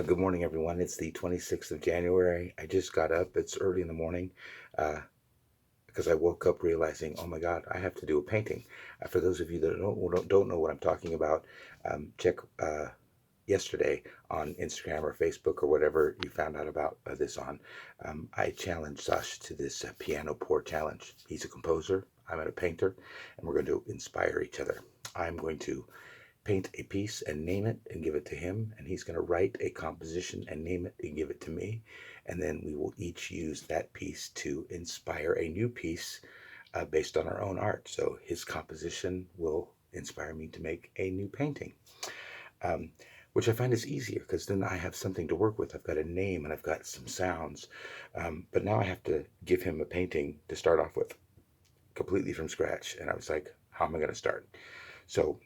Good morning, everyone. It's the 26th of January. I just got up. It's early in the morning uh, because I woke up realizing, oh my God, I have to do a painting. For those of you that don't know what I'm talking about, check yesterday on Instagram or Facebook or whatever you found out about this on. I challenged Sacha to this piano pour challenge. He's a composer, I'm a painter, and we're going to inspire each other. I'm going to paint a piece and name it and give it to him, and he's going to write a composition and name it and give it to me, and then we will each use that piece to inspire a new piece based on our own art. So his composition will inspire me to make a new painting, um, which I find is easier because then I have something to work with. I've got a name and I've got some sounds, but now I have to give him a painting to start off with completely from scratch, and I was like, how am I going to start? So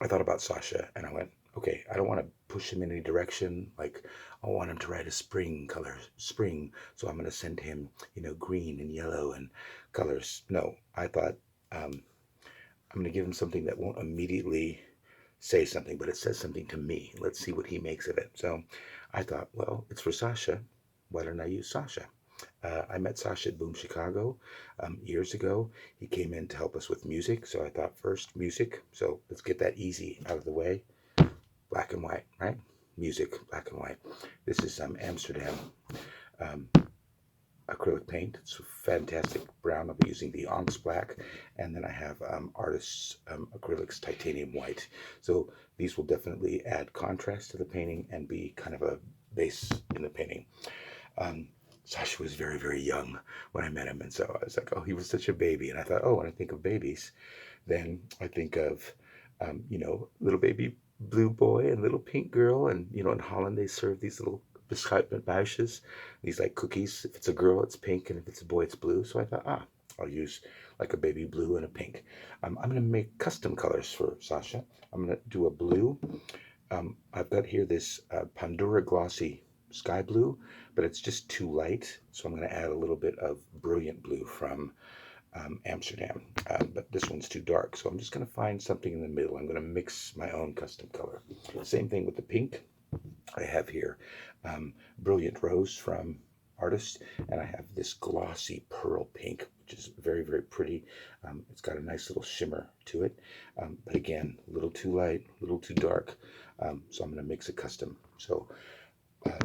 I thought about Sacha and I went, okay, I don't want to push him in any direction. Like, I want him to write a spring color, spring. So I'm going to send him, green and yellow and colors. No, I thought I'm going to give him something that won't immediately say something, but it says something to me. Let's see what he makes of it. So I thought, well, it's for Sacha. Why don't I use Sacha? I met Sacha at Boom Chicago years ago. He came in to help us with music, so I thought first music. So let's get that easy out of the way. Black and white, right? Music, black and white. This is Amsterdam um, acrylic paint. It's fantastic brown. I'll be using the Onyx black, and then I have Artist's Acrylics titanium white. So these will definitely add contrast to the painting and be kind of a base in the painting. Um, Sacha was very, very young when I met him, and so I was like, oh, he was such a baby. And I thought, oh, when I think of babies, then I think of, little baby blue boy and little pink girl. And, in Holland, they serve these little beschuitmetbuisjes, these like cookies. If it's a girl, it's pink, and if it's a boy, it's blue. So I thought, I'll use like a baby blue and a pink. I'm going to make custom colors for Sacha. I'm going to do a blue. I've got here this Pandora Glossy Sky Blue, but it's just too light, so I'm going to add a little bit of Brilliant Blue from Amsterdam, but this one's too dark, so I'm just going to find something in the middle. I'm going to mix my own custom color. Same thing with the pink. I have here Brilliant Rose from Artist, and I have this glossy pearl pink, which is very, very pretty. It's got a nice little shimmer to it, but again, a little too light, a little too dark, so I'm going to mix it custom. So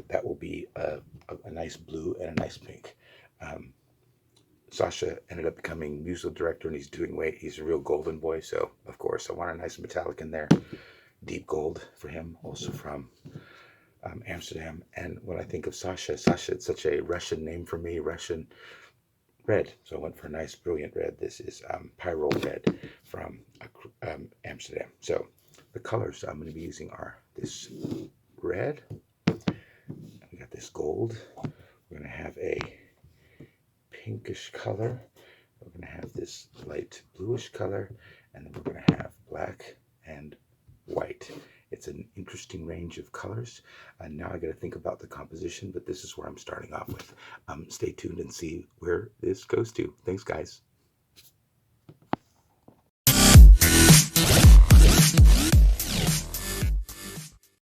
that will be a nice blue and a nice pink. Sacha ended up becoming musical director, and he's doing weight. He's a real golden boy, so of course I want a nice metallic in there. Deep gold for him, also from Amsterdam. And when I think of Sacha, it's such a Russian name for me, Russian red. So I went for a nice brilliant red. This is Pyrol red from Amsterdam. So the colors I'm going to be using are this red. We got this gold. We're going to have a pinkish color. We're going to have this light bluish color, and then we're going to have black and white. It's an interesting range of colors. And now I got to think about the composition, but this is where I'm starting off with. Stay tuned and see where this goes to. Thanks, guys.